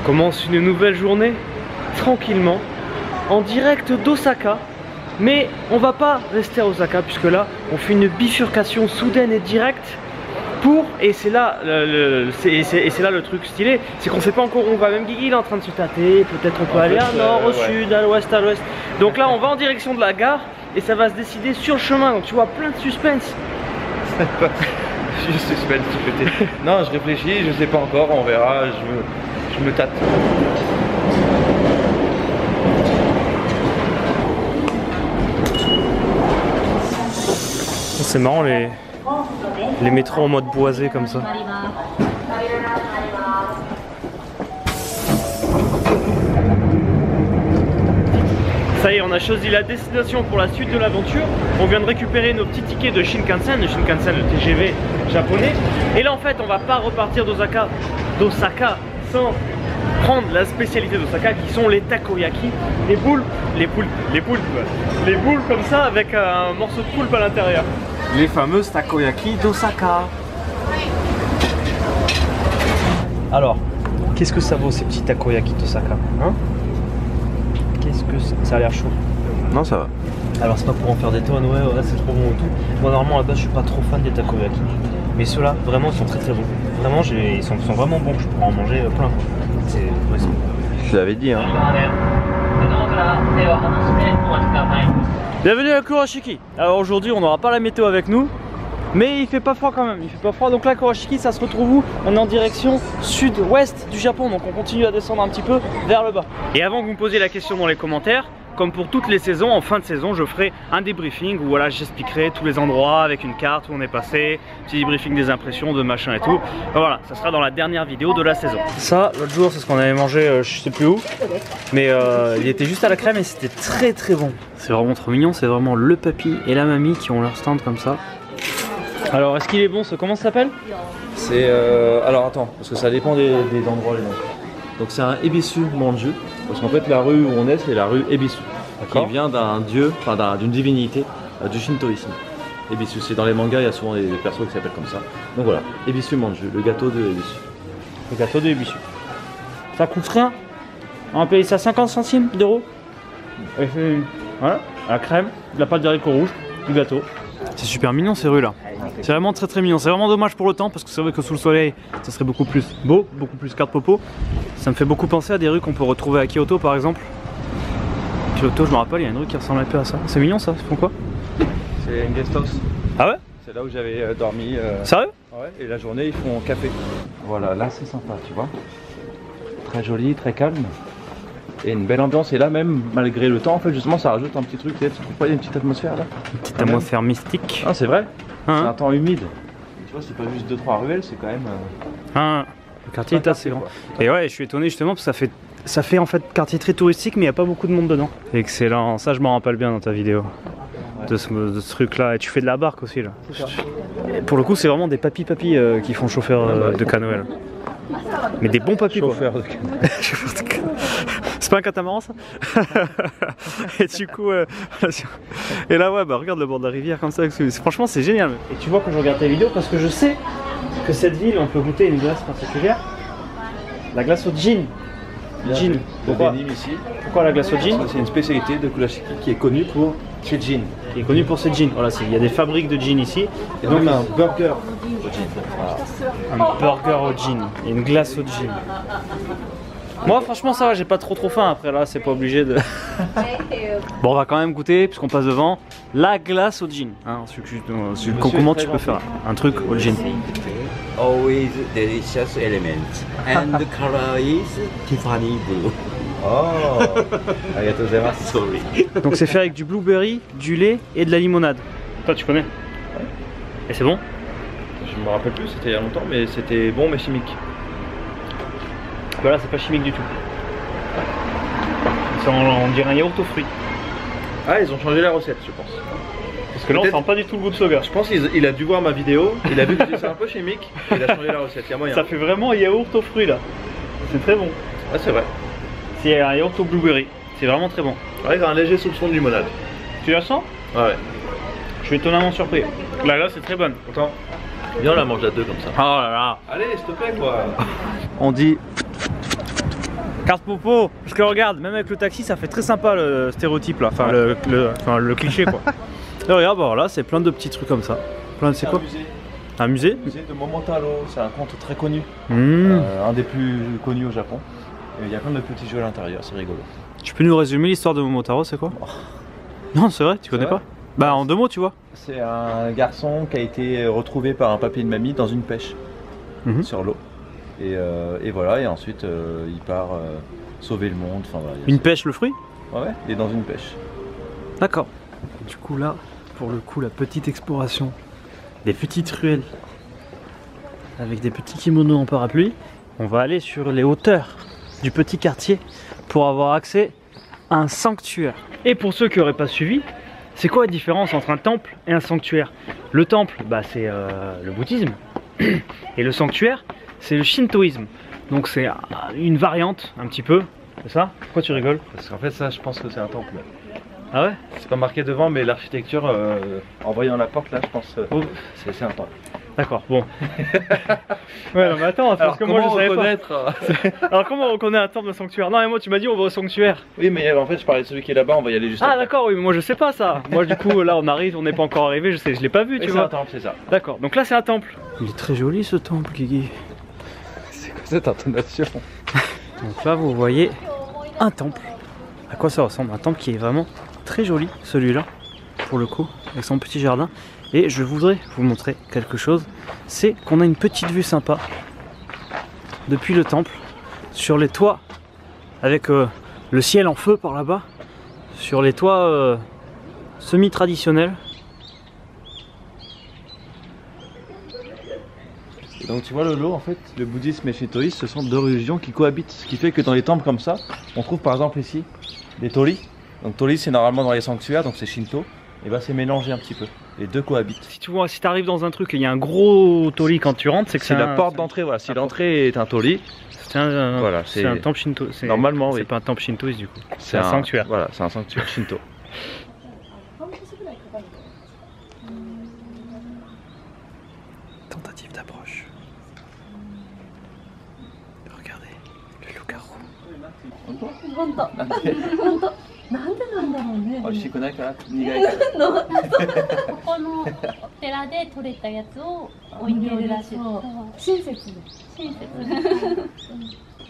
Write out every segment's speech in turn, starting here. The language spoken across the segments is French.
commence une nouvelle journée, tranquillement, en direct d'Osaka. Mais on va pas rester à Osaka, puisque là, on fait une bifurcation soudaine et directe pour, et c'est là, le truc stylé, c'est qu'on sait pas encore où on va. Même Guigui il est en train de se tâter, peut-être on peut aller à nord, au sud, à l'ouest, à l'ouest. Donc là, on va en direction de la gare, et ça va se décider sur le chemin, donc tu vois, plein de suspense. Je suspense, tu peux. Non, je réfléchis, je sais pas encore, on verra, je me tâte. C'est marrant les métros en mode boisé comme ça. Ça y est, on a choisi la destination pour la suite de l'aventure. On vient de récupérer nos petits tickets de Shinkansen, le TGV japonais. Et là en fait on va pas repartir d'Osaka sans prendre la spécialité d'Osaka qui sont les takoyaki, les boules comme ça avec un morceau de poulpe à l'intérieur. Les fameuses takoyaki d'Osaka. Alors, qu'est-ce que ça vaut ces petits takoyaki d'Osaka, hein? Qu'est-ce que ça a l'air chaud? Non, ça va. Alors c'est pas pour en faire des tonnes, ouais c'est trop bon et tout. Moi normalement à la base je suis pas trop fan des takoyaki. Mais ceux-là vraiment ils sont très bons. Vraiment ils sont vraiment bons, je pourrais en manger plein. Je l'avais dit hein. Bienvenue à Kurashiki. Alors aujourd'hui on n'aura pas la météo avec nous, mais il fait pas froid quand même, il fait pas froid. Donc là Kurashiki ça se retrouve où? On est en direction sud-ouest du Japon, donc on continue à descendre un petit peu vers le bas. Et avant que vous me posiez la question dans les commentaires, comme pour toutes les saisons, en fin de saison je ferai un débriefing où voilà j'expliquerai tous les endroits avec une carte où on est passé, petit débriefing des impressions, de machin et tout. Voilà, ça sera dans la dernière vidéo de la saison. Ça, l'autre jour c'est ce qu'on avait mangé, je sais plus où, mais il était juste à la crème et c'était très bon. C'est vraiment trop mignon, c'est vraiment le papy et la mamie qui ont leur stand comme ça. Alors est-ce qu'il est bon ce, comment ça s'appelle? C'est alors attends, parce que ça dépend des endroits les noms. Donc c'est un Ebisu Manju, parce qu'en fait la rue où on est c'est la rue Ebisu, qui vient d'un dieu, enfin d'une divinité du shintoïsme. Ebisu, c'est dans les mangas, il y a souvent des persos qui s'appellent comme ça. Donc voilà, Ebisu Manju, le gâteau de Ebisu. Le gâteau de Ebisu. Ça coûte rien, on va payer ça 50 centimes d'euros. Voilà, la crème, de la pâte d'haricots rouges, du gâteau. C'est super mignon ces rues là. C'est vraiment très mignon. C'est vraiment dommage pour le temps parce que c'est vrai que sous le soleil ça serait beaucoup plus beau, beaucoup plus carte popo. Ça me fait beaucoup penser à des rues qu'on peut retrouver à Kyoto par exemple. Kyoto, je me rappelle, il y a une rue qui ressemble un peu à ça. C'est mignon ça, ils font quoi? C'est une guest house. Ah ouais? C'est là où j'avais dormi. Sérieux? Ouais, et la journée ils font café. Voilà, là c'est sympa, tu vois. Très joli, très calme. Et une belle ambiance, et là même, malgré le temps, en fait justement ça rajoute un petit truc, tu trouves pas, il y a une petite atmosphère là? Une petite atmosphère mystique. Ah c'est vrai, hein? C'est un temps humide. Tu vois, c'est pas juste 2-3 ruelles, c'est quand même... Le quartier est assez grand. Et ouais, je suis étonné justement parce que ça fait en fait quartier très touristique, mais il n'y a pas beaucoup de monde dedans. Excellent, ça je m'en rappelle bien dans ta vidéo. De ce truc là, et tu fais de la barque aussi là. Et pour le coup c'est vraiment des papis qui font chauffeur de canoë là. Mais des bons papis chauffeur quoi. De canoë. C'est pas un catamaran ça? Et du coup et là ouais bah regarde le bord de la rivière comme ça, franchement c'est génial. Et tu vois que je regarde tes vidéos parce que je sais que cette ville on peut goûter une glace particulière. La glace au gin. Gin. Pourquoi ici? Pourquoi la glace au gin? C'est une spécialité de Kurashiki qui est connue pour ses gin. Qui est connue pour ses gin. Voilà, il y a des fabriques de gin ici. Et donc un burger au gin. Voilà. Un burger au gin et une glace au gin. Moi franchement ça va, j'ai pas trop faim après là, c'est pas obligé de... Bon on va quand même goûter puisqu'on passe devant la glace au gin. Hein, comment tu peux faire un truc au gin? Always delicious element and the color is Tiffany blue. Oh, arigatou gozaimasu. Sorry. Donc c'est fait avec du blueberry, du lait et de la limonade. Toi tu connais? Ouais. Et c'est bon? Je me rappelle plus, c'était il y a longtemps, mais c'était bon mais chimique. Voilà, c'est pas chimique du tout. On dirait un yaourt aux fruits. Ah, ils ont changé la recette, je pense. Parce que là, on sent pas du tout le goût de soga. Je pense qu'il a dû voir ma vidéo, il a vu que c'est un peu chimique, et il a changé la recette. Il y a moyen. Ça fait vraiment yaourt aux fruits là. C'est très bon. Ah, c'est vrai. C'est un yaourt au blueberry. C'est vraiment très bon. Ouais, il a un léger soupçon de limonade. Tu la sens? Ouais. Je suis étonnamment surpris. La glace est très bonne. Attends. Viens, on la mange à deux comme ça. Oh là là. Allez, s'il te plaît, quoi. On dit Carte popo. Parce que regarde, même avec le taxi, ça fait très sympa le stéréotype là. Enfin, le cliché quoi. Et regarde, bah, voilà, c'est plein de petits trucs comme ça. C'est quoi? Un musée? Le musée de Momotaro, c'est un conte très connu. Mmh. Un des plus connus au Japon. Et il y a plein de petits jeux à l'intérieur, c'est rigolo. Tu peux nous résumer l'histoire de Momotaro, c'est quoi? Non, c'est vrai, tu connais pas? Bah en 2 mots, tu vois. C'est un garçon qui a été retrouvé par un papy et une mamie dans une pêche sur l'eau. Et voilà, et ensuite il part sauver le monde. Enfin, voilà, une pêche, le fruit? Ouais, il est dans une pêche. D'accord. Du coup là, pour le coup, la petite exploration des petites ruelles avec des petits kimonos en parapluie. On va aller sur les hauteurs du petit quartier pour avoir accès à un sanctuaire. Et pour ceux qui n'auraient pas suivi, c'est quoi la différence entre un temple et un sanctuaire? Le temple, bah, c'est le bouddhisme et le sanctuaire, c'est le shintoïsme. Donc c'est une variante un petit peu, c'est ça? Pourquoi tu rigoles? Parce qu'en fait ça je pense que c'est un temple. Ah ouais? C'est pas marqué devant mais l'architecture en voyant la porte là je pense c'est un temple. D'accord, bon. Ouais, non, mais attends, parce que moi je savais pas. Alors comment on reconnaît un temple d'un sanctuaire? Non, mais moi tu m'as dit on va au sanctuaire. Oui, mais en fait je parlais de celui qui est là-bas, on va y aller juste après. Ah d'accord, oui, mais moi je sais pas ça. Moi du coup là on arrive, on n'est pas encore arrivé, je l'ai pas vu, tu vois. C'est un temple, c'est ça. D'accord, donc là c'est un temple. Il est très joli ce temple, Guigui. C'est quoi cette intonation? Donc là vous voyez un temple. À quoi ça ressemble? Un temple qui est vraiment très joli, celui-là, pour le coup, avec son petit jardin. Et je voudrais vous montrer quelque chose, c'est qu'on a une petite vue sympa depuis le temple, sur les toits, avec le ciel en feu par là-bas, sur les toits semi-traditionnels. Et donc tu vois Lolo, en fait, le bouddhisme et le shintoïsme, ce sont deux religions qui cohabitent, ce qui fait que dans les temples comme ça, on trouve par exemple ici des torii. Donc torii c'est normalement dans les sanctuaires, donc c'est shinto, et bah c'est mélangé un petit peu. Les deux cohabitent. Si tu vois, si tu arrives dans un truc et il y a un gros torii quand tu rentres, c'est que c'est la porte d'entrée. Voilà, si l'entrée est un torii, c'est un temple shinto. Normalement, oui. C'est pas un temple shintoïste du coup. C'est un sanctuaire. Voilà, c'est un sanctuaire shinto. Tentative d'approche. Regardez, le loup-garou.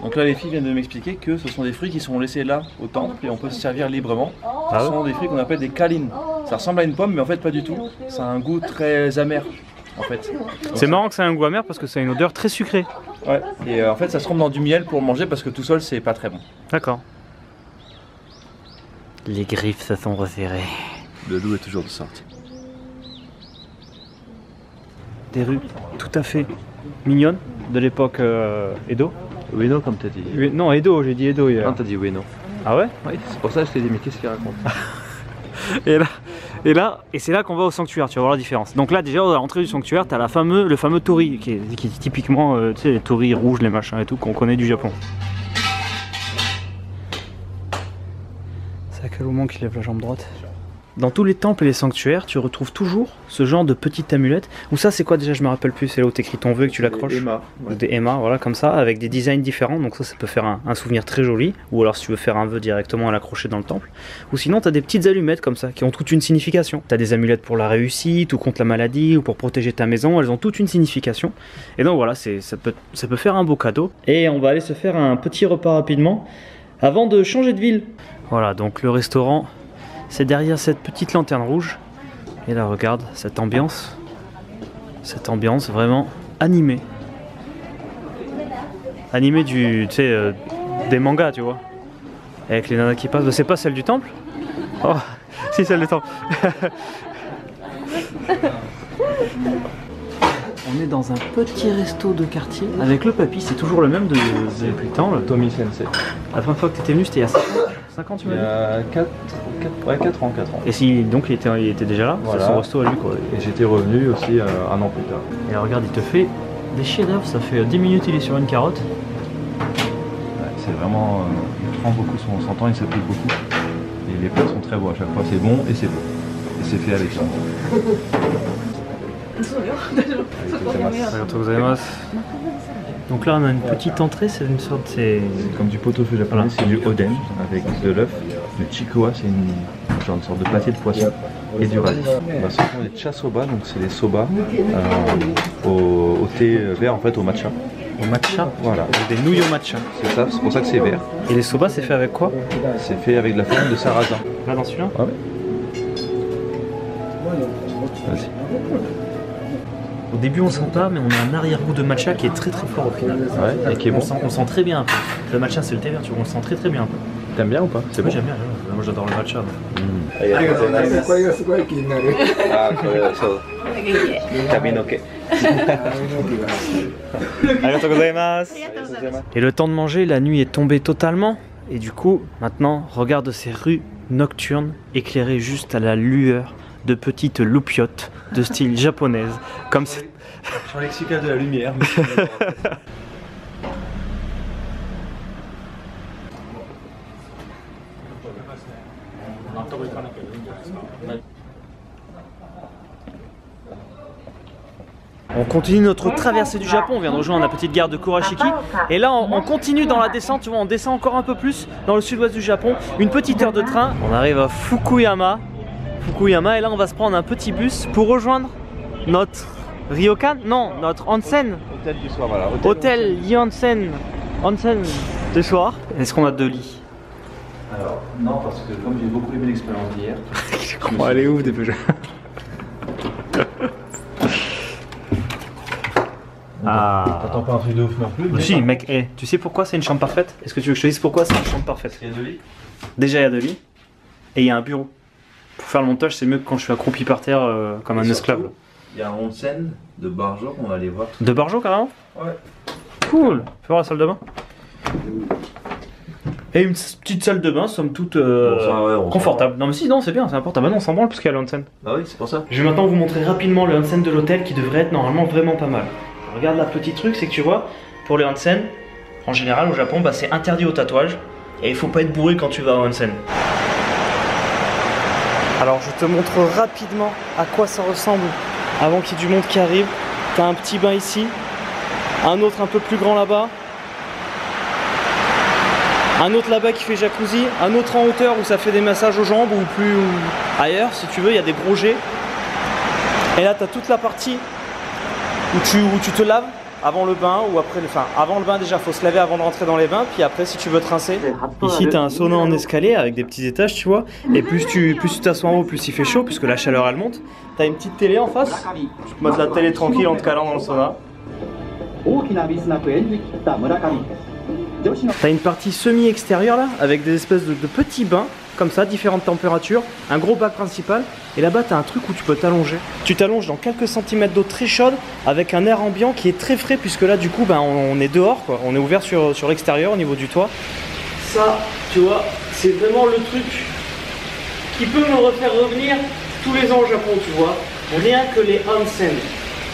Donc là les filles viennent de m'expliquer que ce sont des fruits qui sont laissés là au temple et on peut se servir librement. Ce sont des fruits qu'on appelle des kalines. Ça ressemble à une pomme mais en fait pas du tout. Ça a un goût très amer en fait. C'est marrant que ça ait un goût amer parce que ça a une odeur très sucrée. Ouais, et en fait ça se trempe dans du miel pour le manger parce que tout seul c'est pas très bon. D'accord. Les griffes se sont resserrées. Le loup est toujours de sortie. Des rues tout à fait mignonnes de l'époque Edo. Ueno comme t'as dit. Non, Edo, j'ai dit Edo hier. Non, t'as dit Ueno. Ah ouais? Oui, c'est pour ça que je t'ai dit mais qu'est-ce qu'il raconte? Et c'est là qu'on va au sanctuaire, tu vas voir la différence. Donc là déjà à l'entrée du sanctuaire, t'as le fameux torii qui est typiquement tu sais, les torii rouges, les machins et tout qu'on connaît du Japon. C'est à quel moment qu'il lève la jambe droite? Dans tous les temples et les sanctuaires, tu retrouves toujours ce genre de petite amulette. Ou ça, c'est quoi déjà? Je me rappelle plus. C'est là où tu écris ton vœu et que tu l'accroches. Des emma. Ouais. Des emma, voilà, comme ça, avec des designs différents. Donc ça peut faire un souvenir très joli. Ou alors si tu veux faire un vœu directement à l'accrocher dans le temple. Ou sinon, tu as des petites allumettes comme ça qui ont toute une signification. Tu as des amulettes pour la réussite ou contre la maladie ou pour protéger ta maison. Elles ont toute une signification. Et donc voilà, ça peut faire un beau cadeau. Et on va aller se faire un petit repas rapidement avant de changer de ville. Voilà, donc le restaurant, c'est derrière cette petite lanterne rouge. Et là, regarde cette ambiance vraiment animée. Animée du, tu sais, des mangas, tu vois. Avec les nanas qui passent. C'est pas celle du temple? Oh, si, celle du temple. On est dans un petit resto de quartier avec le papy, c'est toujours le même depuis le temps. Tommy Sensei. La première fois que tu étais venu, c'était il y a 5 ans, tu m'as dit? Il y a 4 ans. Et si, donc il était déjà là, voilà. C'est son resto à lui quoi. Et j'étais revenu aussi un an plus tard. Et alors, regarde, il te fait des chefs-d'œuvre, ça fait 10 minutes il est sur une carotte. Ouais, c'est vraiment, il prend beaucoup son temps, il s'applique beaucoup. Et les plats sont très beaux à chaque fois, c'est bon et c'est beau. Et c'est fait avec ça. Donc là on a une petite entrée, c'est une sorte, c'est comme du pot-au-feu japonais, c'est du oden avec de l'œuf. Le chikuwa, c'est une sorte de pâté de poisson et du radis. Bah, ce sont les cha-soba, donc c'est les soba au thé vert, en fait, au matcha. au matcha. Voilà. Des nouilles au matcha. C'est ça, c'est pour ça que c'est vert. Et les soba, c'est fait avec quoi? C'est fait avec de la farine de sarrasin. Là dans celui-là? Ouais. Vas-y. Au début on sent pas, mais on a un arrière-goût de matcha qui est très très fort au final. Ouais, et qui est bon. On sent très bien un peu. Le matcha c'est le thé vert, tu vois, on le sent très très bien un peu. T'aimes bien ou pas? C'est Moi bon. j'aime bien, moi j'adore le matcha. Ah, Et le temps de manger, la nuit est tombée totalement. Et du coup, maintenant, regarde ces rues nocturnes éclairées juste à la lueur de petites loupiottes de style japonaise. Comme c'est... Je suis un lexical de la lumière. On continue notre traversée du Japon, on vient de rejoindre la petite gare de Kurashiki. Et là on continue dans la descente, tu vois, on descend encore un peu plus dans le sud-ouest du Japon. Une petite heure de train, on arrive à Fukuyama. Et là on va se prendre un petit bus pour rejoindre notre ryokan, non, notre onsen. Hôtel du soir, voilà. Hôtel Yonsen. Onsen du soir. Est-ce qu'on a 2 lits? Alors, non, parce que comme j'ai beaucoup aimé l'expérience d'hier. Bon, elle est ouf des Peugeot. Ah. T'attends pas un truc de ouf non plus. Si, mec, tu sais pourquoi c'est une chambre parfaite? Est-ce que tu veux que je te dise pourquoi c'est une chambre parfaite? Il y a 2 lits. Déjà, il y a 2 lits et il y a un bureau. Pour faire le montage, c'est mieux que quand je suis accroupi par terre comme un esclave. Il y a un onsen de Barjo qu'on va aller voir. De Barjo carrément? Ouais. Cool. Fais voir la salle de bain. Et une petite salle de bain, somme toute confortable. Non mais si, non c'est bien, c'est important. Bah non, on s'en branle parce qu'il y a le onsen. Ah oui, c'est pour ça. Je vais maintenant vous montrer rapidement le onsen de l'hôtel qui devrait être normalement vraiment pas mal. Regarde la petite truc, c'est que tu vois, pour les onsen, en général au Japon, bah, c'est interdit au tatouage. Et il faut pas être bourré quand tu vas au onsen. Alors je te montre rapidement à quoi ça ressemble avant qu'il y ait du monde qui arrive. T'as un petit bain ici, un autre un peu plus grand là-bas, un autre là-bas qui fait jacuzzi, un autre en hauteur où ça fait des massages aux jambes ou plus ou ailleurs si tu veux, il y a des gros jets. Et là t'as toute la partie où tu te laves avant le bain ou après, enfin avant le bain déjà faut se laver avant de rentrer dans les bains, puis après si tu veux te rincer. Ici t'as un sauna en escalier avec des petits étages tu vois, et plus tu t'assois en haut plus il fait chaud puisque la chaleur elle monte. T'as une petite télé en face, tu peux mettre la télé tranquille en te calant dans le sauna. T'as une partie semi-extérieure là, avec des espèces de petits bains, comme ça, différentes températures, un gros bac principal, et là-bas t'as un truc où tu peux t'allonger. Tu t'allonges dans quelques centimètres d'eau très chaude, avec un air ambiant qui est très frais, puisque là du coup ben, on est dehors, quoi. On est ouvert sur l'extérieur au niveau du toit. Ça, tu vois, c'est vraiment le truc qui peut me refaire revenir tous les ans au Japon, tu vois. Rien que les onsen.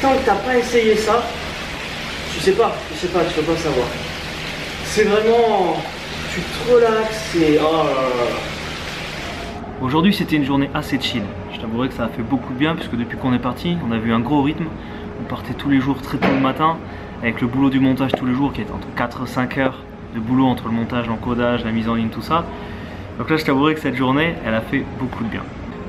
Tant que t'as pas essayé ça, tu peux pas savoir. C'est vraiment, tu te relaxes et oh là là. Aujourd'hui c'était une journée assez chill. Je t'avouerai que ça a fait beaucoup de bien puisque depuis qu'on est parti, on a vu un gros rythme. On partait tous les jours très tôt le matin avec le boulot du montage tous les jours qui est entre 4 et 5 heures de boulot entre le montage, l'encodage, la mise en ligne, tout ça. Donc là je t'avouerai que cette journée elle a fait beaucoup de bien.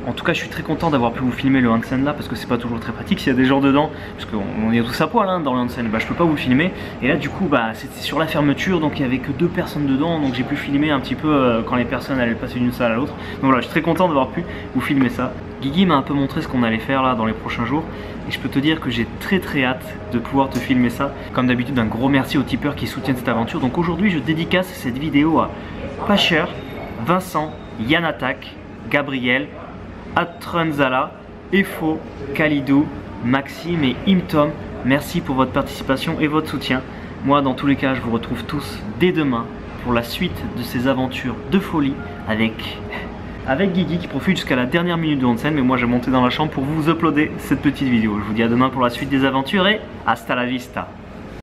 En tout cas, je suis très content d'avoir pu vous filmer le onsen là parce que c'est pas toujours très pratique s'il y a des gens dedans, parce qu'on est tous à poil hein, dans le onsen, bah, je peux pas vous le filmer. Et là, du coup, bah, c'était sur la fermeture, donc il y avait que 2 personnes dedans, donc j'ai pu filmer un petit peu quand les personnes allaient passer d'une salle à l'autre. Donc voilà, je suis très content d'avoir pu vous filmer ça. Guigui m'a un peu montré ce qu'on allait faire là dans les prochains jours, et je peux te dire que j'ai très hâte de pouvoir te filmer ça. Comme d'habitude, un gros merci aux tipeurs qui soutiennent cette aventure. Donc aujourd'hui, je dédicace cette vidéo à Pacher, Vincent, Yann Attack, Gabriel, Atrunzala, Efo, Kalidou, Maxime et Imtom. Merci pour votre participation et votre soutien. Moi, dans tous les cas, je vous retrouve tous dès demain pour la suite de ces aventures de folie avec Guigui qui profite jusqu'à la dernière minute de onsen. Mais moi, j'ai monté dans la chambre pour vous uploader cette petite vidéo. Je vous dis à demain pour la suite des aventures et hasta la vista.